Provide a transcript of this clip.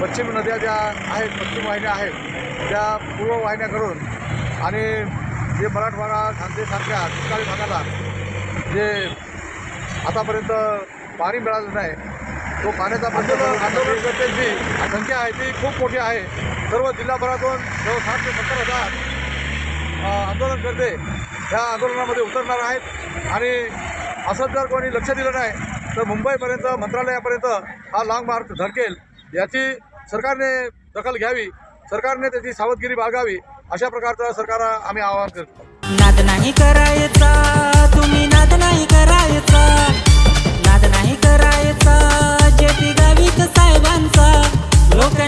पश्चिम नद्या ज्या आहेत, पश्चिम वाहिन्या आहेत, त्या पूर्व वाहिन्या करून आणि जे मराठवाडा खानदेशासारख्या दुष्काळी भागाला जे आतापर्यंत पाणी मिळालं नाही, तो पाण्याचा आंदोलनकर्त्यांची संख्या आहे ती खूप मोठी आहे. सर्व जिल्हाभरातून जवळ 60 ते 70 हजार आंदोलनकर्ते ह्या आंदोलनामध्ये उतरणार आहेत. आणि असं जर कोणी लक्ष दिलं नाही तर मुंबईपर्यंत, मंत्रालयापर्यंत हा लाँग मार्च धडकेल. याची सरकारने दखल घ्यावी, सरकारने त्याची सावधगिरी बाळगावी, अशा प्रकारचं सरकारला आम्ही आवाहन करतो. नाद नाही करायचा, तुम्ही नाद नाही करायचा, नाद नाही करायचा, जे ती गावीत साहेबांचा लोक